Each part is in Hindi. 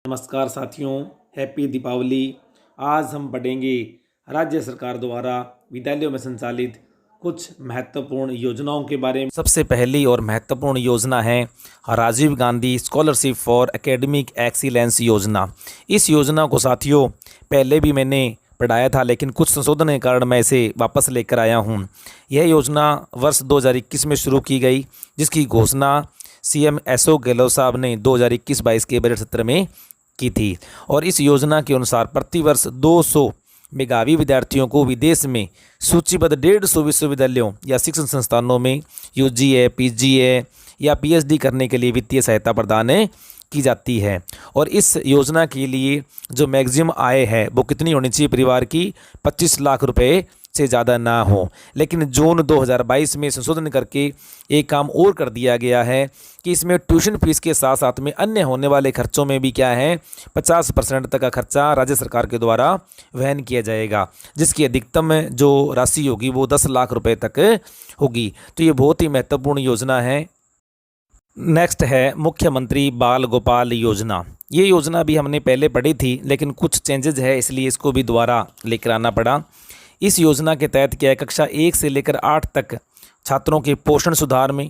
नमस्कार साथियों, हैप्पी दीपावली। आज हम पढ़ेंगे राज्य सरकार द्वारा विद्यालयों में संचालित कुछ महत्वपूर्ण योजनाओं के बारे में। सबसे पहली और महत्वपूर्ण योजना है Rajiv Gandhi scholarship for academic excellence योजना। इस योजना को साथियों पहले भी मैंने पढ़ाया था, लेकिन कुछ संशोधन के कारण मैं इसे वापस लेकर आया हूँ। यह योजना वर्ष 2021 में शुरू की गई, जिसकी घोषणा सीएम अशोक गहलोत साहब ने 2021-22 के बजट सत्र में की थी। और इस योजना के अनुसार प्रतिवर्ष 200 मेधावी विद्यार्थियों को विदेश में सूचीबद्ध 150 विश्वविद्यालयों या शिक्षण संस्थानों में यूजीए, पीजीए या पीएचडी करने के लिए वित्तीय सहायता प्रदान की जाती है। और इस योजना के लिए जो मैक्सिमम आय है वो कितनी होनी चाहिए परिवार की? 25 लाख रुपए से ज़्यादा ना हो। लेकिन जून 2022 में संशोधन करके एक काम और कर दिया गया है कि इसमें ट्यूशन फीस के साथ साथ में अन्य होने वाले खर्चों में भी क्या है 50% तक का खर्चा राज्य सरकार के द्वारा वहन किया जाएगा, जिसकी अधिकतम जो राशि होगी वो 10 लाख रुपए तक होगी। तो ये बहुत ही महत्वपूर्ण योजना है। नेक्स्ट है मुख्यमंत्री बाल गोपाल योजना। ये योजना भी हमने पहले पढ़ी थी, लेकिन कुछ चेंजेज है इसलिए इसको भी दोबारा लेकर आना पड़ा। इस योजना के तहत क्या है, कक्षा 1 से लेकर 8 तक छात्रों के पोषण सुधार में,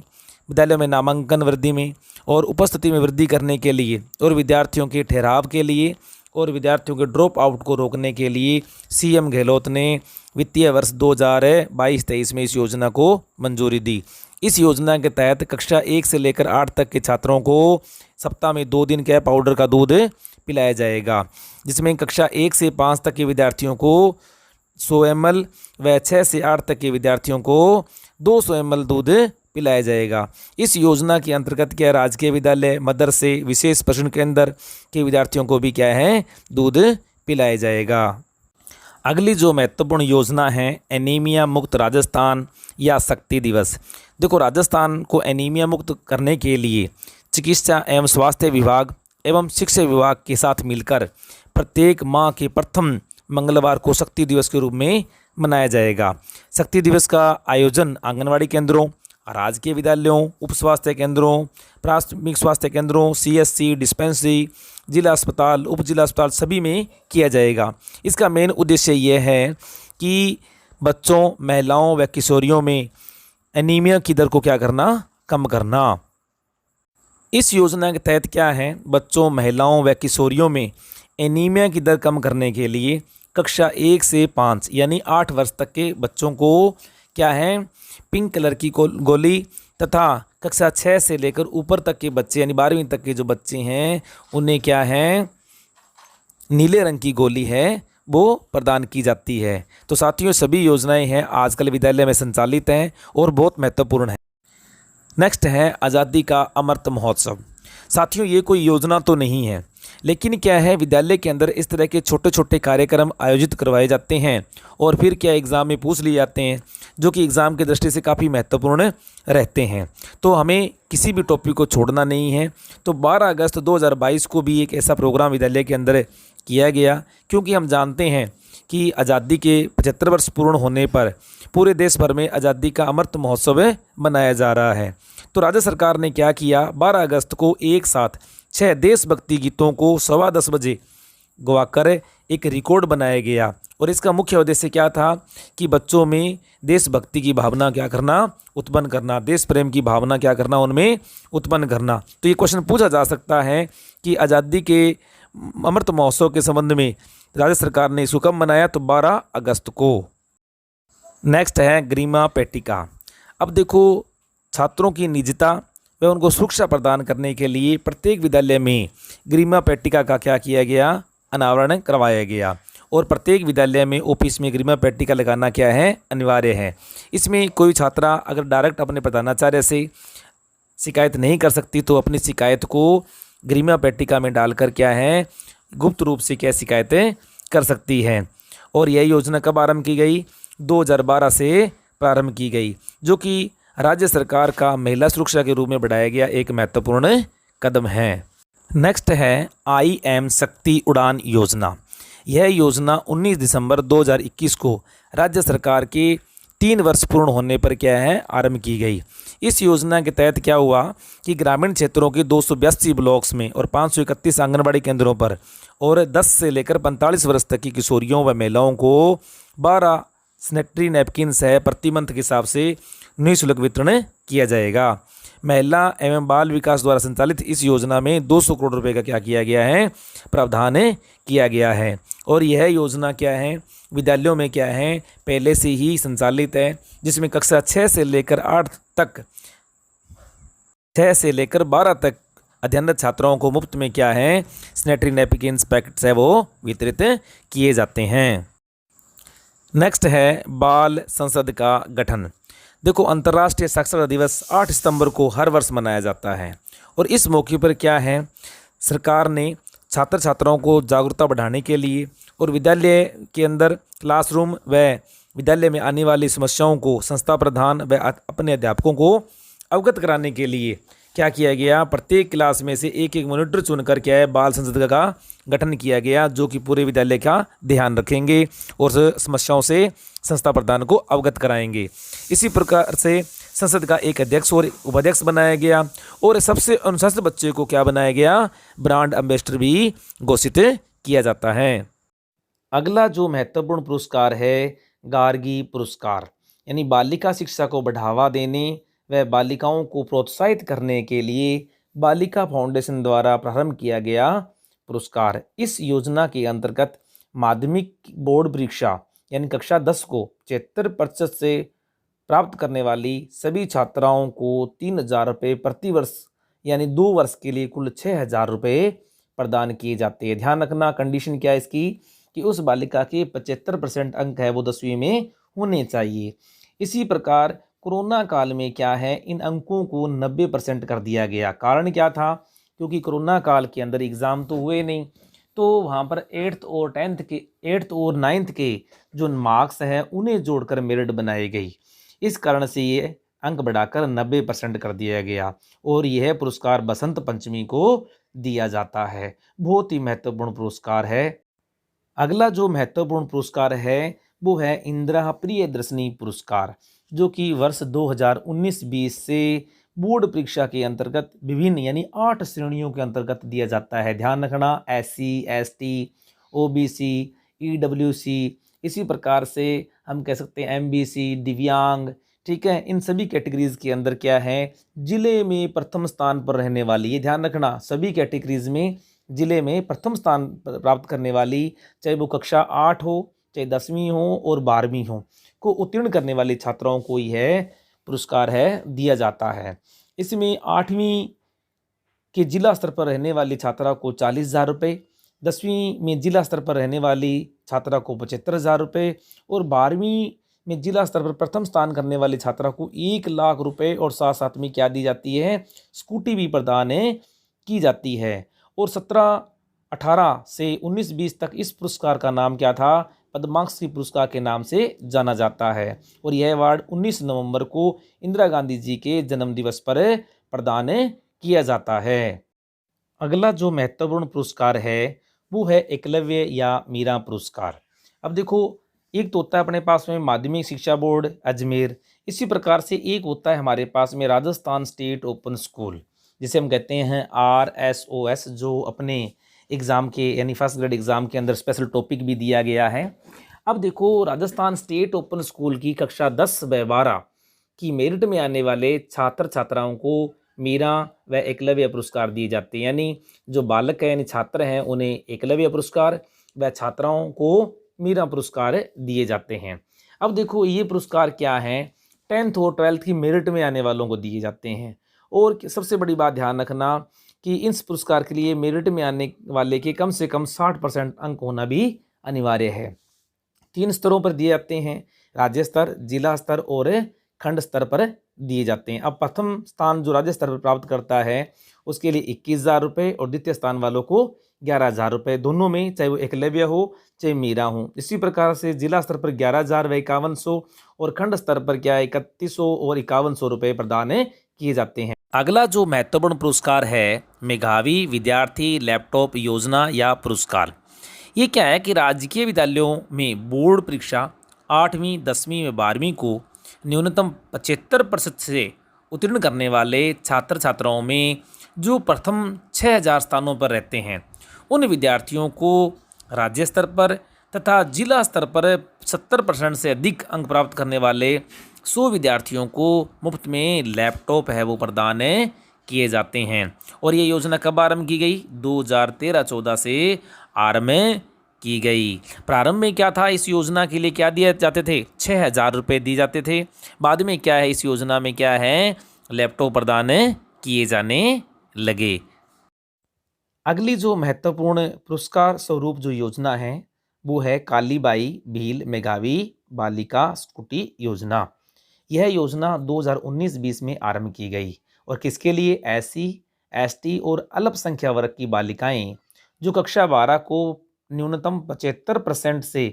विद्यालयों में नामांकन वृद्धि में और उपस्थिति में वृद्धि करने के लिए, और विद्यार्थियों के ठहराव के लिए और विद्यार्थियों के ड्रॉप आउट को रोकने के लिए सीएम गहलोत ने वित्तीय वर्ष 2022-23 में इस योजना को मंजूरी दी। इस योजना के तहत कक्षा 1 से लेकर 8 तक के छात्रों को सप्ताह में 2 दिन क्या पाउडर का दूध पिलाया जाएगा, जिसमें कक्षा 1 से 5 तक के विद्यार्थियों को 100 ml व 6 से 8 तक के विद्यार्थियों को 200 ml दूध पिलाया जाएगा। इस योजना के अंतर्गत क्या राजकीय विद्यालय, मदरसे, विशेष प्रशिक्षण केंद्र के विद्यार्थियों को भी क्या है दूध पिलाया जाएगा। अगली जो महत्वपूर्ण योजना है एनीमिया मुक्त राजस्थान या शक्ति दिवस। देखो, राजस्थान को एनीमिया मुक्त करने के लिए चिकित्सा एवं स्वास्थ्य विभाग एवं शिक्षा विभाग के साथ मिलकर प्रत्येक माह के प्रथम मंगलवार को शक्ति दिवस के रूप में मनाया जाएगा। शक्ति दिवस का आयोजन आंगनवाड़ी केंद्रों, राजकीय विद्यालयों, उप स्वास्थ्य केंद्रों, प्राथमिक स्वास्थ्य केंद्रों, सीएससी, डिस्पेंसरी, जिला अस्पताल, उप जिला अस्पताल सभी में किया जाएगा। इसका मेन उद्देश्य यह है कि बच्चों, महिलाओं व किशोरियों में एनीमिया की दर को क्या करना, कम करना। इस योजना के तहत क्या है, बच्चों, महिलाओं व किशोरियों में एनीमिया की दर कम करने के लिए कक्षा 1 से 5 यानी 8 वर्ष तक के बच्चों को क्या है पिंक कलर की गोली, तथा कक्षा 6 से लेकर ऊपर तक के बच्चे यानी 12वीं तक के जो बच्चे हैं उन्हें क्या है नीले रंग की गोली है वो प्रदान की जाती है। तो साथियों, सभी योजनाएं हैं आजकल विद्यालय में संचालित हैं और बहुत महत्वपूर्ण है। नेक्स्ट है आज़ादी का अमृत महोत्सव। साथियों, ये कोई योजना तो नहीं है, लेकिन क्या है विद्यालय के अंदर इस तरह के छोटे छोटे कार्यक्रम आयोजित करवाए जाते हैं और फिर क्या एग्ज़ाम में पूछ लिए जाते हैं, जो कि एग्ज़ाम की दृष्टि से काफ़ी महत्वपूर्ण रहते हैं। तो हमें किसी भी टॉपिक को छोड़ना नहीं है। तो 12 अगस्त 2022 को भी एक ऐसा प्रोग्राम विद्यालय के अंदर किया गया, क्योंकि हम जानते हैं कि आज़ादी के 75 वर्ष पूर्ण होने पर पूरे देश भर में आज़ादी का अमृत महोत्सव मनाया जा रहा है। तो राज्य सरकार ने क्या किया, 12 अगस्त को एक साथ 6 देशभक्ति गीतों को 10:15 बजे गवाकर एक रिकॉर्ड बनाया गया। और इसका मुख्य उद्देश्य क्या था कि बच्चों में देशभक्ति की भावना क्या करना, उत्पन्न करना, देश प्रेम की भावना क्या करना, उनमें उत्पन्न करना। तो ये क्वेश्चन पूछा जा सकता है कि आज़ादी के अमृत महोत्सव के संबंध में राज्य सरकार ने इसको कब मनाया, तो 12 अगस्त को। नेक्स्ट है गरिमा पेटिका। अब देखो, छात्रों की निजता व उनको सुरक्षा प्रदान करने के लिए प्रत्येक विद्यालय में गरिमा पेटिका का क्या किया गया, अनावरण करवाया गया। और प्रत्येक विद्यालय में ऑफिस में गरिमा पेटिका लगाना क्या है, अनिवार्य है। इसमें कोई छात्रा अगर डायरेक्ट अपने प्रधानाचार्य से शिकायत नहीं कर सकती तो अपनी शिकायत को गरिमा पेटिका में डालकर क्या है गुप्त रूप से क्या शिकायतें कर सकती है। और यह योजना कब आरंभ की गई, 2012 से प्रारंभ की गई, जो कि राज्य सरकार का महिला सुरक्षा के रूप में बढ़ाया गया एक महत्वपूर्ण कदम है। नेक्स्ट है IM शक्ति उड़ान योजना। यह योजना 19 दिसंबर 2021 को राज्य सरकार के 3 वर्ष पूर्ण होने पर क्या है आरंभ की गई। इस योजना के तहत क्या हुआ कि ग्रामीण क्षेत्रों के 282 ब्लॉक्स में और 531 आंगनबाड़ी केंद्रों पर और 10 से लेकर 45 वर्ष तक की किशोरियों व महिलाओं को 12 सैनिटरी नैपकिन्स है प्रति मंथ के हिसाब से निःशुल्क वितरण किया जाएगा। महिला एवं बाल विकास द्वारा संचालित इस योजना में 200 करोड़ रुपए का क्या किया गया है प्रावधान किया गया है। और यह योजना क्या है विद्यालयों में क्या है पहले से ही संचालित है, जिसमें कक्षा 6 से लेकर 8 तक 6 से लेकर 12 तक अध्ययनरत छात्राओं को मुफ्त में क्या है सैनिटरी नैपकिन्स पैकेट्स है वो वितरित किए जाते हैं। नेक्स्ट है बाल संसद का गठन। देखो अंतर्राष्ट्रीय साक्षरता दिवस 8 सितंबर को हर वर्ष मनाया जाता है और इस मौके पर क्या है सरकार ने छात्र छात्राओं को जागरूकता बढ़ाने के लिए और विद्यालय के अंदर क्लासरूम व विद्यालय में आने वाली समस्याओं को संस्था प्रधान व अपने अध्यापकों को अवगत कराने के लिए क्या किया गया प्रत्येक क्लास में से एक एक मॉनिटर चुनकर क्या है बाल संसद का गठन किया गया, जो कि पूरे विद्यालय का ध्यान रखेंगे और समस्याओं से संस्था प्रधान को अवगत कराएंगे। इसी प्रकार से संसद का एक अध्यक्ष और उपाध्यक्ष बनाया गया और सबसे अनुशासित बच्चे को क्या बनाया गया ब्रांड एम्बेसडर भी घोषित किया जाता है। अगला जो महत्वपूर्ण पुरस्कार है गार्गी पुरस्कार, यानी बालिका शिक्षा को बढ़ावा देने व बालिकाओं को प्रोत्साहित करने के लिए बालिका फाउंडेशन द्वारा प्रारंभ किया गया पुरस्कार। इस योजना के अंतर्गत माध्यमिक बोर्ड परीक्षा यानी कक्षा 10 को 73% से प्राप्त करने वाली सभी छात्राओं को 3,000 रुपये प्रति वर्ष यानी 2 वर्ष के लिए कुल 6,000 रुपये प्रदान किए जाते हैं। ध्यान रखना कंडीशन क्या है इसकी कि उस बालिका के 75% अंक है वो 10वीं में होने चाहिए। इसी प्रकार कोरोना काल में क्या है इन अंकों को 90% कर दिया गया। कारण क्या था, क्योंकि कोरोना काल के अंदर एग्ज़ाम तो हुए नहीं, तो वहाँ पर 8th और 9th के जो मार्क्स हैं उन्हें जोड़कर मेरिट बनाई गई। इस कारण से ये अंक बढ़ाकर 90% कर दिया गया और यह पुरस्कार बसंत पंचमी को दिया जाता है। बहुत ही महत्वपूर्ण पुरस्कार है। अगला जो महत्वपूर्ण पुरस्कार है वो है इंदिरा प्रियदर्शिनी पुरस्कार, जो कि वर्ष 2019-20 से बोर्ड परीक्षा के अंतर्गत विभिन्न यानी 8 श्रेणियों के अंतर्गत दिया जाता है। ध्यान रखना SC, ST, OBC, EWC, इसी प्रकार से हम कह सकते हैं MBC, दिव्यांग, ठीक है। इन सभी कैटेगरीज के अंदर क्या है जिले में प्रथम स्थान पर रहने वाली, ये ध्यान रखना सभी कैटेगरीज में जिले में प्रथम स्थान प्राप्त करने वाली, चाहे वो कक्षा 8 हो चाहे 10वीं हो और 12वीं हो, को उत्तीर्ण करने वाली छात्राओं को यह पुरस्कार है दिया जाता है। इसमें 8वीं के जिला स्तर पर रहने वाली छात्रा को 40,000 रुपये, 10वीं में जिला स्तर पर रहने वाली छात्रा को 75,000 रुपये और 12वीं में जिला स्तर पर प्रथम स्थान करने वाली छात्रा को 1 लाख रुपये और साथ साथ में क्या दी जाती है स्कूटी भी प्रदान की जाती है। और 17-18 से 19-20 तक इस पुरस्कार का नाम क्या था पद्माश्री पुरस्कार के नाम से जाना जाता है और यह अवार्ड 19 नवंबर को इंदिरा गांधी जी के जन्मदिवस पर प्रदान किया जाता है। अगला जो महत्वपूर्ण पुरस्कार है वो है एकलव्य या मीरा पुरस्कार। अब देखो एक तो होता है अपने पास में माध्यमिक शिक्षा बोर्ड अजमेर, इसी प्रकार से एक होता है हमारे पास में राजस्थान स्टेट ओपन स्कूल जिसे हम कहते हैं RSOS, जो अपने एग्ज़ाम के यानी फर्स्ट ग्रेड एग्ज़ाम के अंदर स्पेशल टॉपिक भी दिया गया है। अब देखो राजस्थान स्टेट ओपन स्कूल की कक्षा 10 व 12 की मेरिट में आने वाले छात्र छात्राओं को मीरा व एकलव्य पुरस्कार दिए जाते हैं, यानी जो बालक है यानी छात्र हैं उन्हें एकलव्य पुरस्कार व छात्राओं को मीरा पुरस्कार दिए जाते हैं। अब देखो ये पुरस्कार क्या है 10th और 12th की मेरिट में आने वालों को दिए जाते हैं। और सबसे बड़ी बात ध्यान रखना कि इस पुरस्कार के लिए मेरिट में आने वाले के कम से कम 60% अंक होना भी अनिवार्य है। 3 स्तरों पर दिए जाते हैं, राज्य स्तर, जिला स्तर और खंड स्तर पर दिए जाते हैं। अब प्रथम स्थान जो राज्य स्तर पर प्राप्त करता है उसके लिए 21,000 रुपये और द्वितीय स्थान वालों को 11,000 रुपये, दोनों में चाहे वो एकलव्य हो चाहे मीरा हो। इसी प्रकार से जिला स्तर पर 11,000 व 5,100 और खंड स्तर पर क्या 3,100 और 5,100 रुपये प्रदान किए जाते हैं। अगला जो महत्वपूर्ण पुरस्कार है मेधावी विद्यार्थी लैपटॉप योजना या पुरस्कार। ये क्या है कि राजकीय विद्यालयों में बोर्ड परीक्षा 8वीं 10वीं व 12वीं को न्यूनतम 75% से उत्तीर्ण करने वाले छात्र छात्राओं में जो प्रथम 6000 स्थानों पर रहते हैं उन विद्यार्थियों को राज्य स्तर पर तथा जिला स्तर पर 70% से अधिक अंक प्राप्त करने वाले 100 विद्यार्थियों को मुफ्त में लैपटॉप है वो प्रदान किए जाते हैं। और ये योजना कब आरंभ की गई? 2013-14 से आरंभ की गई। प्रारंभ में क्या था, इस योजना के लिए क्या दिए जाते थे? 6000 रुपये दिए जाते थे। बाद में क्या है, इस योजना में क्या है, लैपटॉप प्रदान किए जाने लगे। अगली जो महत्वपूर्ण पुरस्कार स्वरूप जो योजना है वो है कालीबाई भील मेघावी बालिका स्कूटी योजना। यह योजना 2019-20 में आरंभ की गई और किसके लिए? SC, ST और अल्पसंख्यक वर्ग की बालिकाएं जो कक्षा 12 को न्यूनतम 75% से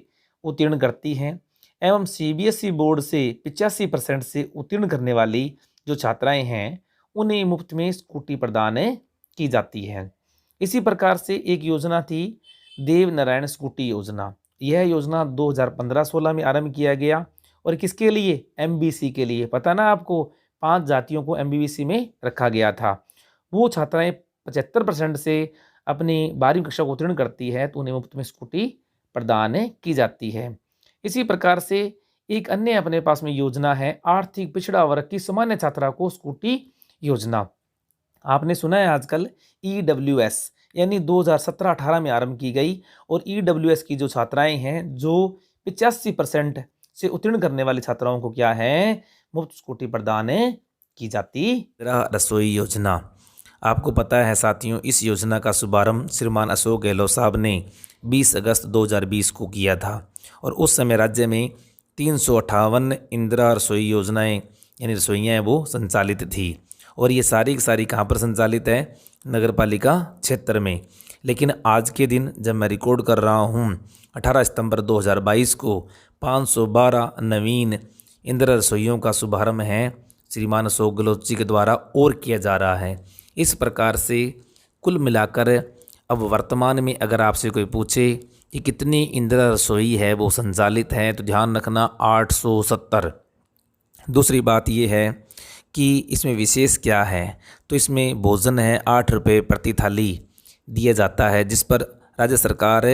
उत्तीर्ण करती हैं एवं CBSE बोर्ड से 85% से उत्तीर्ण करने वाली जो छात्राएं हैं उन्हें मुफ्त में स्कूटी प्रदान की जाती है। इसी प्रकार से एक योजना थी देव नारायण स्कूटी योजना। यह योजना 2015-16 में आरंभ किया गया और किसके लिए? MBC के लिए। पता ना आपको, 5 जातियों को MBC में रखा गया था। वो छात्राएं 75% से अपनी 12वीं कक्षा को उत्तीर्ण करती है तो उन्हें मुफ्त में स्कूटी प्रदान की जाती है। इसी प्रकार से एक अन्य अपने पास में योजना है आर्थिक पिछड़ा वर्ग की सामान्य छात्रा को स्कूटी योजना। आपने सुना है आजकल EWS, यानी 2017-18 में आरंभ की गई और EWS की जो छात्राएं हैं जो 85% से उत्तीर्ण करने वाली छात्राओं को क्या है, मुफ्त स्कूटी प्रदान की जाती। रसोई योजना, आपको पता है साथियों, इस योजना का शुभारंभ श्रीमान अशोक गहलोत साहब ने 20 अगस्त 2020 को किया था और उस समय राज्य में 358 इंदिरा रसोई योजनाएं यानी रसोइयाँ वो संचालित थी और ये सारी की सारी कहाँ पर संचालित है? नगरपालिका क्षेत्र में। लेकिन आज के दिन जब मैं रिकॉर्ड कर रहा हूँ 18 सितंबर 2022 को 512 नवीन इंदिरा रसोइयों का शुभारंभ है श्रीमान अशोक गहलोत जी के द्वारा और किया जा रहा है। इस प्रकार से कुल मिलाकर अब वर्तमान में अगर आपसे कोई पूछे कि कितनी इंदिरा रसोई है वो संचालित है तो ध्यान रखना 870। दूसरी बात ये है कि इसमें विशेष क्या है, तो इसमें भोजन है 8 रुपये प्रति थाली दिया जाता है जिस पर राज्य सरकार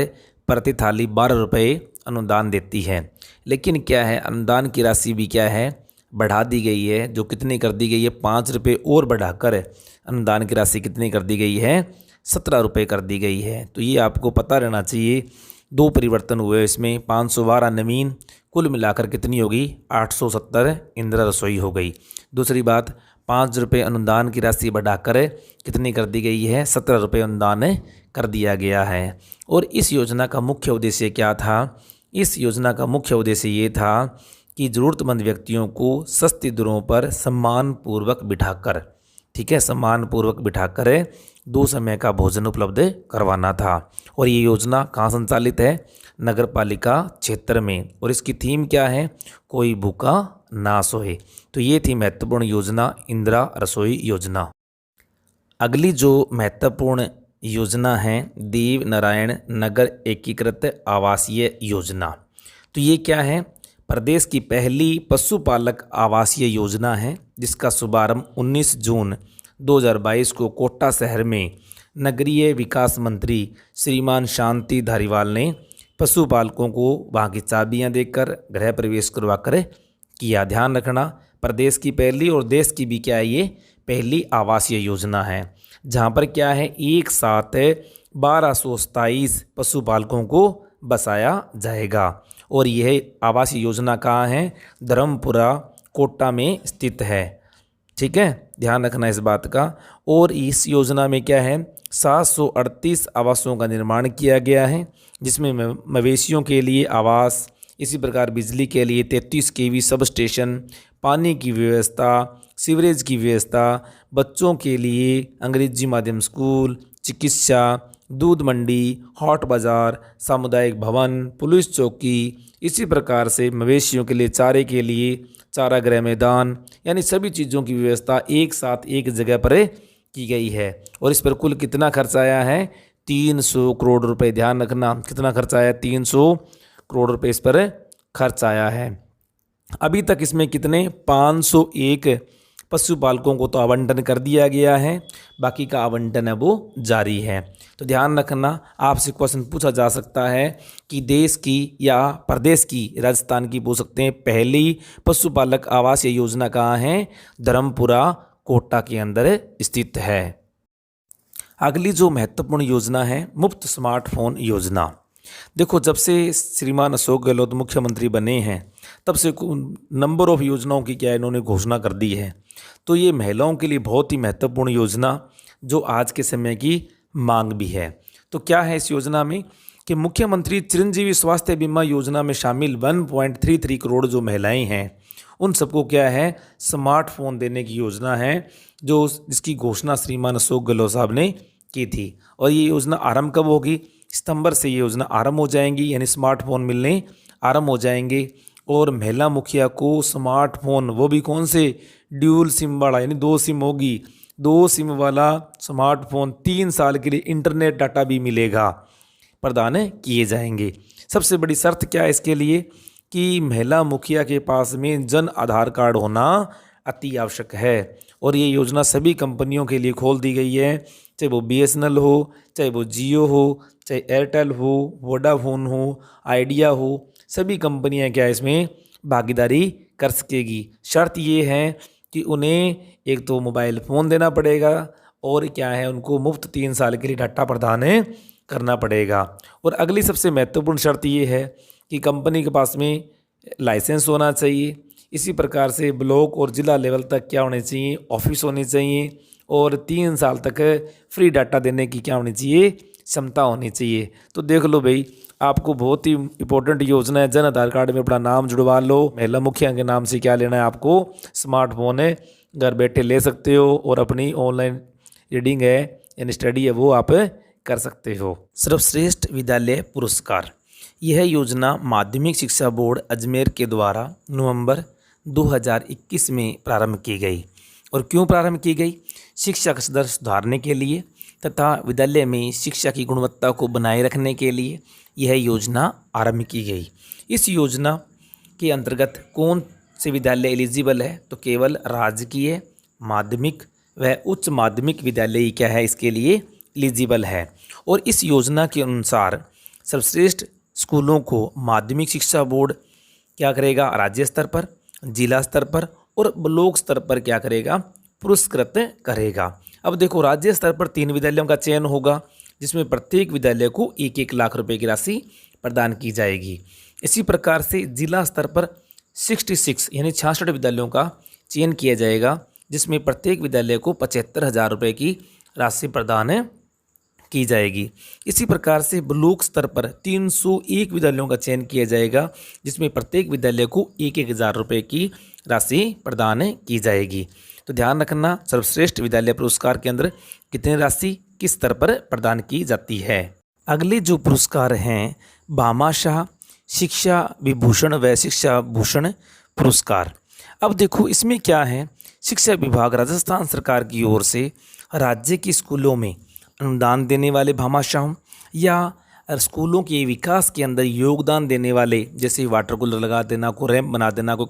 प्रति थाली 12 रुपये अनुदान देती है। लेकिन क्या है, अनुदान की राशि भी क्या है, बढ़ा दी गई है। जो कितनी कर दी गई है, 5 रुपये और बढ़ाकर अनुदान की राशि कितनी कर दी गई है, 17 रुपये कर दी गई है। तो ये आपको पता रहना चाहिए। 2 परिवर्तन हुए इसमें, 512 नवीन, कुल मिलाकर कितनी होगी, 870 इंदिरा रसोई हो गई। दूसरी बात, 5 रुपये अनुदान की राशि बढ़ाकर कितनी कर दी गई है, 17 रुपये अनुदान कर दिया गया है। और इस योजना का मुख्य उद्देश्य क्या था? इस योजना का मुख्य उद्देश्य ये था कि ज़रूरतमंद व्यक्तियों को सस्ती दरों पर सम्मानपूर्वक बिठाकर, ठीक है, सम्मानपूर्वक बिठाकर 2 समय का भोजन उपलब्ध करवाना था। और ये योजना कहाँ संचालित है? नगरपालिका क्षेत्र में। और इसकी थीम क्या है? कोई भूखा ना सोए। तो ये थी महत्वपूर्ण योजना इंदिरा रसोई योजना। अगली जो महत्वपूर्ण योजना है देव नारायण नगर एकीकृत आवासीय योजना। तो ये क्या है? प्रदेश की पहली पशुपालक आवासीय योजना है जिसका शुभारंभ 19 जून 2022 को कोटा शहर में नगरीय विकास मंत्री श्रीमान शांति धारीवाल ने पशुपालकों को वहाँ की चाबियाँ देकर गृह प्रवेश करवाकर किया। ध्यान रखना, प्रदेश की पहली और देश की भी क्या है, ये पहली आवासीय योजना है जहाँ पर क्या है, एक साथ 1227 पशुपालकों को बसाया जाएगा। और यह आवासीय योजना कहाँ है? धर्मपुरा कोटा में स्थित है। ठीक है, ध्यान रखना इस बात का। और इस योजना में क्या है, 738 आवासों का निर्माण किया गया है जिसमें मवेशियों के लिए आवास, इसी प्रकार बिजली के लिए 33 kV सब स्टेशन, पानी की व्यवस्था, सीवरेज की व्यवस्था, बच्चों के लिए अंग्रेजी माध्यम स्कूल, चिकित्सा, दूध मंडी, हॉट बाज़ार, सामुदायिक भवन, पुलिस चौकी, इसी प्रकार से मवेशियों के लिए चारे के लिए चारागृह मैदान, यानी सभी चीज़ों की व्यवस्था एक साथ एक जगह पर की गई है। और इस पर कुल कितना खर्च आया है? 300 करोड़ रुपए। ध्यान रखना, कितना खर्च आया? 300 करोड़ रुपए इस पर खर्च आया है। अभी तक इसमें कितने 501 पशुपालकों को तो आवंटन कर दिया गया है, बाकी का आवंटन है वो जारी है। तो ध्यान रखना, आपसे क्वेश्चन पूछा जा सकता है कि देश की या प्रदेश की, राजस्थान की पूछ सकते हैं, पहली पशुपालक आवास योजना कहाँ है? धर्मपुरा कोटा के अंदर स्थित है। अगली जो महत्वपूर्ण योजना है मुफ्त स्मार्टफोन योजना। देखो, जब से श्रीमान अशोक गहलोत मुख्यमंत्री बने हैं तब से नंबर ऑफ योजनाओं की क्या इन्होंने घोषणा कर दी है। तो ये महिलाओं के लिए बहुत ही महत्वपूर्ण योजना जो आज के समय की मांग भी है। तो क्या है इस योजना में कि मुख्यमंत्री चिरंजीवी स्वास्थ्य बीमा योजना में शामिल 1.33 करोड़ जो महिलाएं हैं उन सबको क्या है स्मार्टफोन देने की योजना है, जो जिसकी घोषणा श्रीमान अशोक गहलोत साहब ने की थी। और ये योजना आरंभ कब होगी? सितंबर से ये योजना आरंभ हो जाएंगी, यानी स्मार्टफोन मिलने आरंभ हो जाएंगे। और महिला मुखिया को स्मार्टफोन, वो भी कौन से? ड्यूल सिम वाला, यानी 2 सिम होगी, 2 सिम वाला स्मार्टफोन, 3 साल के लिए इंटरनेट डाटा भी मिलेगा, प्रदान किए जाएंगे। सबसे बड़ी शर्त क्या है इसके लिए कि महिला मुखिया के पास में जन आधार कार्ड होना अति आवश्यक है। और ये योजना सभी कंपनियों के लिए खोल दी गई है, चाहे वो BSNL हो, चाहे वो जियो हो, चाहे एयरटेल हो, वोडाफोन हो, आइडिया हो, सभी कंपनियां क्या इसमें भागीदारी कर सकेगी। शर्त ये है कि उन्हें एक तो मोबाइल फ़ोन देना पड़ेगा और क्या है उनको मुफ्त 3 साल के लिए डाटा प्रदान करना पड़ेगा। और अगली सबसे महत्वपूर्ण शर्त ये है कि कंपनी के पास में लाइसेंस होना चाहिए। इसी प्रकार से ब्लॉक और ज़िला लेवल तक क्या होने चाहिए? ऑफिस होने चाहिए। और 3 साल तक फ्री डाटा देने की क्या होनी चाहिए? क्षमता होनी चाहिए। तो देख लो भाई, आपको बहुत ही इंपॉर्टेंट योजना है। जन आधार कार्ड में अपना नाम जुड़वा लो, महिला मुखिया के नाम से क्या लेना है आपको? स्मार्टफोन है, घर बैठे ले सकते हो और अपनी ऑनलाइन रीडिंग है यानी स्टडी है वो आप कर सकते हो। सर्वश्रेष्ठ विद्यालय पुरस्कार, यह योजना माध्यमिक शिक्षा बोर्ड अजमेर के द्वारा नवंबर 2021 में प्रारंभ की गई। और क्यों प्रारंभ की गई? शिक्षा का स्तर सुधारने के लिए तथा विद्यालय में शिक्षा की गुणवत्ता को बनाए रखने के लिए यह योजना आरंभ की गई। इस योजना के अंतर्गत कौन से विद्यालय एलिजिबल है? तो केवल राजकीय माध्यमिक व उच्च माध्यमिक विद्यालय ही क्या है इसके लिए एलिजिबल है। और इस योजना के अनुसार सर्वश्रेष्ठ स्कूलों को माध्यमिक शिक्षा बोर्ड क्या करेगा? राज्य स्तर पर, जिला स्तर पर और ब्लॉक स्तर पर क्या करेगा? पुरस्कृत करेगा। अब देखो, राज्य स्तर पर 3 विद्यालयों का चयन होगा जिसमें प्रत्येक विद्यालय को 1-1 लाख रुपए की राशि प्रदान की जाएगी। इसी प्रकार से जिला स्तर पर 66 यानी 66 विद्यालयों का चयन किया जाएगा जिसमें प्रत्येक विद्यालय को 75,000 रुपये की राशि प्रदान की जाएगी। इसी प्रकार से ब्लॉक स्तर पर 301 विद्यालयों का चयन किया जाएगा जिसमें प्रत्येक विद्यालय को 1,000 रुपये की राशि प्रदान की जाएगी। तो ध्यान रखना, सर्वश्रेष्ठ विद्यालय पुरस्कार के अंदर कितनी राशि किस स्तर पर प्रदान की जाती है। अगले जो पुरस्कार हैं भामाशाह शिक्षा विभूषण व शिक्षा भूषण पुरस्कार। अब देखो इसमें क्या है, शिक्षा विभाग राजस्थान सरकार की ओर से राज्य के स्कूलों में अनुदान देने वाले भामाशाहों या स्कूलों के विकास के अंदर योगदान देने वाले, जैसे वाटर कूलर लगा देना, कोई रैंप बना देना, कोई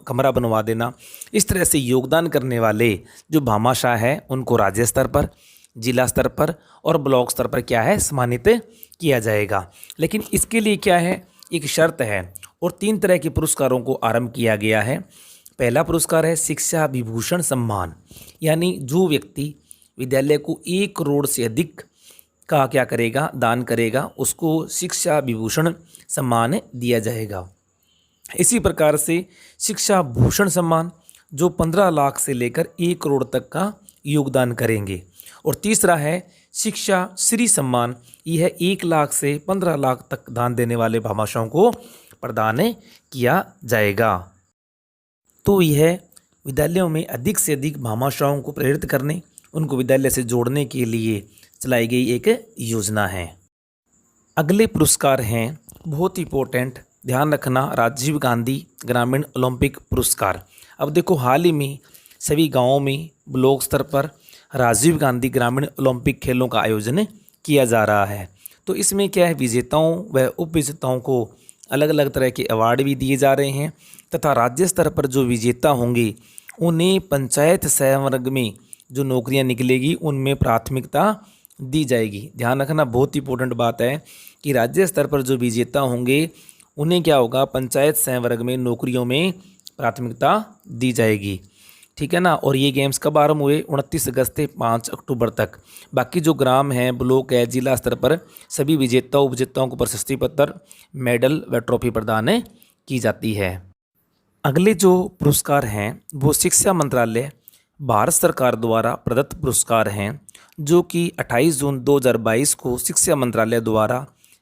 कमरा बनवा देना, इस तरह से योगदान करने वाले जो भामाशाह है उनको राज्य स्तर पर, जिला स्तर पर और ब्लॉक स्तर पर क्या है सम्मानित किया जाएगा। लेकिन इसके लिए क्या है, एक शर्त है और 3 तरह के पुरस्कारों को आरंभ किया गया है। पहला पुरस्कार है शिक्षा विभूषण सम्मान, यानी जो व्यक्ति विद्यालय को 1 करोड़ से अधिक का क्या करेगा, दान करेगा, उसको शिक्षा विभूषण सम्मान दिया जाएगा। इसी प्रकार से शिक्षा भूषण सम्मान जो 15 लाख से लेकर 1 करोड़ तक का योगदान करेंगे। और तीसरा है शिक्षा श्री सम्मान, यह 1 लाख से 15 लाख तक दान देने वाले भामाशाहों को प्रदान किया जाएगा। तो यह विद्यालयों में अधिक से अधिक भामाशाहों को प्रेरित करने, उनको विद्यालय से जोड़ने के लिए चलाई गई एक योजना है। अगले पुरस्कार हैं बहुत इंपॉर्टेंट, ध्यान रखना, राजीव गांधी ग्रामीण ओलंपिक पुरस्कार। अब देखो हाल ही में सभी गांवों में ब्लॉक स्तर पर राजीव गांधी ग्रामीण ओलंपिक खेलों का आयोजन किया जा रहा है। तो इसमें क्या है, विजेताओं व उप विजेताओं को अलग अलग तरह के अवार्ड भी दिए जा रहे हैं तथा राज्य स्तर पर जो विजेता होंगे उन्हें पंचायत संवर्ग में जो नौकरियां निकलेगी उनमें प्राथमिकता दी जाएगी। ध्यान रखना, बहुत ही इंपॉर्टेंट बात है कि राज्य स्तर पर जो विजेता होंगे उन्हें क्या होगा, पंचायत संवर्ग में नौकरियों में प्राथमिकता दी जाएगी। ठीक है ना। और ये गेम्स कब आरंभ हुए? 29 अगस्त से 5 अक्टूबर तक। बाकी जो ग्राम हैं, ब्लॉक है, जिला स्तर पर सभी विजेता उपजेताओं को प्रशस्ति पत्र, मेडल व ट्रॉफी प्रदान की जाती है। अगले जो पुरस्कार हैं वो शिक्षा मंत्रालय भारत सरकार द्वारा प्रदत्त पुरस्कार हैं, जो कि 28 जून 2022 को शिक्षा मंत्रालय द्वारा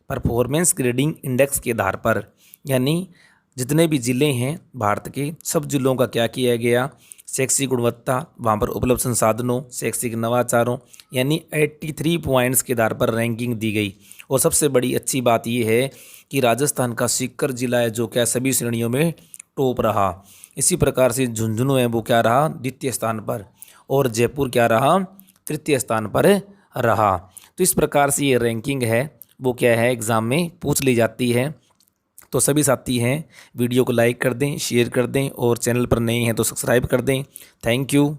परफॉर्मेंस ग्रेडिंग इंडेक्स के आधार पर, यानी जितने भी ज़िले हैं भारत के सब जिलों का क्या किया गया, शैक्षिक गुणवत्ता, वहाँ पर उपलब्ध संसाधनों, शैक्षिक नवाचारों, यानी 83 पॉइंट्स के आधार पर रैंकिंग दी गई। और सबसे बड़ी अच्छी बात यह है कि राजस्थान का सीकर जिला है जो क्या सभी श्रेणियों में टॉप रहा। इसी प्रकार से झुंझुनू है वो क्या रहा, द्वितीय स्थान पर, और जयपुर क्या रहा, तृतीय स्थान पर रहा। तो इस प्रकार से ये रैंकिंग है वो क्या है, एग्ज़ाम में पूछ ली जाती है। तो सभी साथी हैं वीडियो को लाइक कर दें, शेयर कर दें और चैनल पर नए हैं तो सब्सक्राइब कर दें। Thank you.